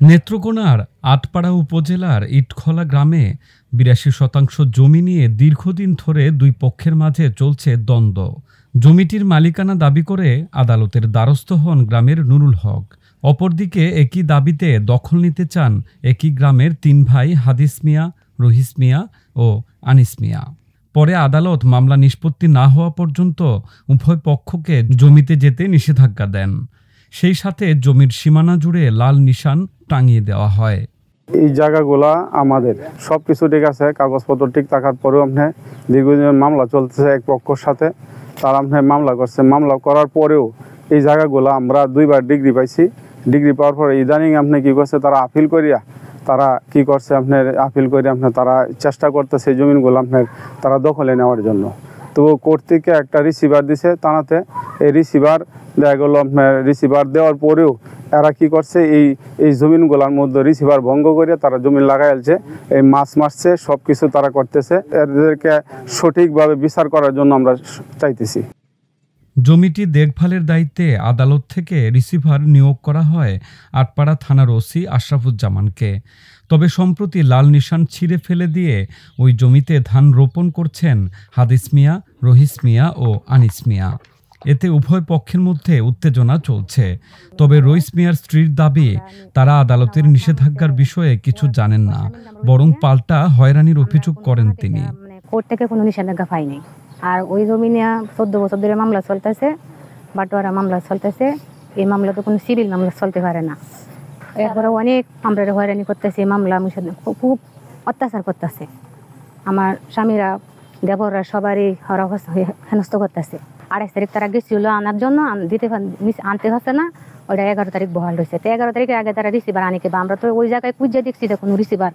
নেত্রকোনার আটপাড়া উপজেলার ইটখলা গ্রামে ৮২% জমি নিয়ে দীর্ঘদিন ধরে দুই পক্ষের মাঝে চলছে দ্বন্দ্ব। জমিটির মালিকানা দাবি করে আদালতের দ্বারস্থ হন গ্রামের নুরুল হক। অপরদিকে একই দাবিতে দখল নিতে চান একই গ্রামের ৩ ভাই হাদিস মিয়া, রহিস মিয়া ও আনিস মিয়া। পরে আদালত মামলা নিষ্পত্তি না হওয়া পর্যন্ত উভয় পক্ষকে জমিতে যেতে নিষেধাজ্ঞা দেন। সেই সাথে জমির সীমানা জুড়ে লাল নিশান টাঙিয়ে দেওয়া হয়। এই জায়গাগুলা আমাদের সবকিছু ঠিক আছে, কাগজপত্র ঠিক থাকার পরেও আপনি দীর্ঘদিনের মামলা চলতেছে এক পক্ষের সাথে। তারা আপনি মামলা করছে, মামলা করার পরেও এই জায়গাগুলো আমরা 2বার ডিগ্রি পাইছি। ডিগ্রি পাওয়ার পরে ইদানিং আপনি কি করছে, তারা আপিল করিয়া তারা কি করছে, আপনার আপিল করে আপনার তারা চেষ্টা করতেছে জমিনগুলো আপনার তারা দখলে নেওয়ার জন্য। তো কোর্ট থেকে একটা রিসিভার দিছে থানাতে। এই রিসিভার দেখা গেলো আপনার রিসিভার দেওয়ার পরেও এরা কি করছে, এই জমিনগুলোর মধ্যে রিসিভার ভঙ্গ করে তারা জমিন লাগাইছে, এই মাছ মারছে, সব কিছু তারা করতেছে। এদেরকে সঠিকভাবে বিচার করার জন্য আমরা চাইতেছি। জমিটি দেখভালের দায়িত্বে আদালত থেকে রিসিভার নিয়োগ করা হয় আটপাড়া থানার ওসি আশরাফুজ্জামানকে। তবে সম্প্রতি লাল নিশান ছিঁড়ে ফেলে দিয়ে ওই জমিতে ধান রোপণ করছেন হাদিস মিয়া, রহিস মিয়া ও আনিস মিয়া। এতে উভয় পক্ষের মধ্যে উত্তেজনা চলছে। তবে রহিস মিয়ার স্ত্রীর দাবি, তারা আদালতের নিষেধাজ্ঞার বিষয়ে কিছু জানেন না, বরং পাল্টা হয়রানির অভিযোগ করেন তিনি। কোর্ট থেকে কোনো নিষেধাজ্ঞা পাইনি। আর ওই জমি নিয়ে 14 বছর ধরে মামলা চলতেছে, বাটোয়ারা মামলা চলতেছে। এই মামলা তো কোনো সিভিল মামলা চলতে পারে না। এরপরে অনেক আমরা হয়রানি করতেছে, মামলা খুব অত্যাচার করতেছে। আমার স্বামীরা, দেবররা সবারই হেনস্থ করতেছে। 28 তারিখ তারা গেছিল আনার জন্য, আনতে হচ্ছে না। ওটা 11 তারিখ বহাল হয়েছে। তো 11 তারিখের আগে তারা রিসিভার আনিকে বা আমরা তো ওই জায়গায় খুঁজে দেখছি যে কোনো রিসিভার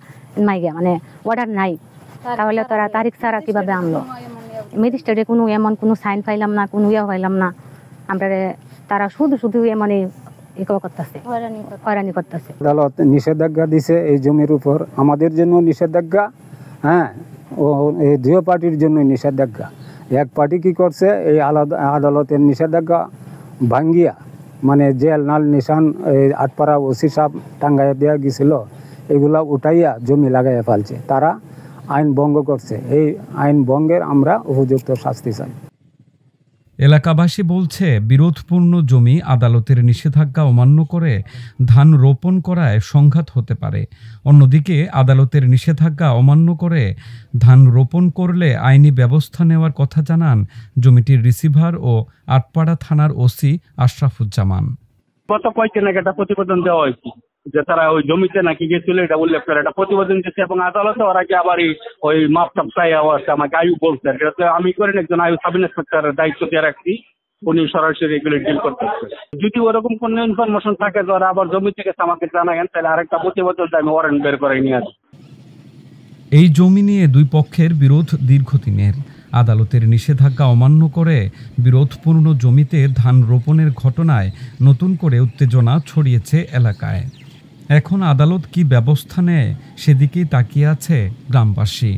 মাইগে মানে অর্ডার নাই। তাহলে তারা তারিখ ছাড়া কিভাবে আনলো? ম্যাজিস্ট্রেটে এমন কোনো সাইন পাইলাম না, কোনো ইয়ে পাইলাম না। আমরা তারা শুধু এমনই করতেছে, হয়রানি করতেছে। আদালত নিষেধাজ্ঞা দিছে এই জমির উপর, আমাদের জন্য নিষেধাজ্ঞা, হ্যাঁ, ও এই দুই পার্টির জন্য নিষেধাজ্ঞা। এক পার্টি কি করছে, এই আদালতের নিষেধাজ্ঞা ভাঙ্গিয়া মানে জেল নাল নিশান এই আটপাড়া ওসি সাহেব টাঙ্গাইয়া দেওয়া গেছিল, এগুলা উঠাইয়া জমি লাগাইয়া ফেলছে। তারা আইন ভঙ্গ করছে। এই আইন ভঙ্গের আমরা উপযুক্ত শাস্তি চাই। এলাকাবাসী বলছে, বিরোধপূর্ণ জমি আদালতের নিষেধাজ্ঞা অমান্য করে ধান রোপণ করায় সংঘাত হতে পারে। অন্যদিকে আদালতের নিষেধাজ্ঞা অমান্য করে ধান রোপণ করলে আইনি ব্যবস্থা নেওয়ার কথা জানান জমিটির রিসিভার ও আটপাড়া থানার ওসি আশরাফুজ্জামান। গত কয়েকদিন আগে একটা প্রতিবেদন দেওয়া হয়েছে যে তারা ওই জমিতে নাকি গেছিল, এটা উল্লেখ করে একটা প্রতিবেদন দিচ্ছে এবং আদালতে ওরা কি আবার ওই মাপটাপ চাই আছে আমাকে আয়ু বলছে। আমি করেন একজন আয়ু সাব ইন্সপেক্টরের দায়িত্ব দিয়ে রাখছি, উনি সরাসরি এগুলো ডিল করতেছে। যদি ওরকম কোনো ইনফরমেশন থাকে যারা আবার জমি থেকে আমাকে জানাবেন, তাহলে আরেকটা প্রতিবেদন আমি ওয়ারেন্ট বের করে নিয়ে আসি। এই জমি নিয়ে দুই পক্ষের বিরোধ দীর্ঘদিনের। আদালতের নিষেধাজ্ঞা অমান্য করে বিরোধপূর্ণ জমিতে ধান রোপণের ঘটনায় নতুন করে উত্তেজনা ছড়িয়েছে এলাকায়। এখন আদালত কি ব্যবস্থা নেয় সেদিকেই তাকিয়ে আছে গ্রামবাসী।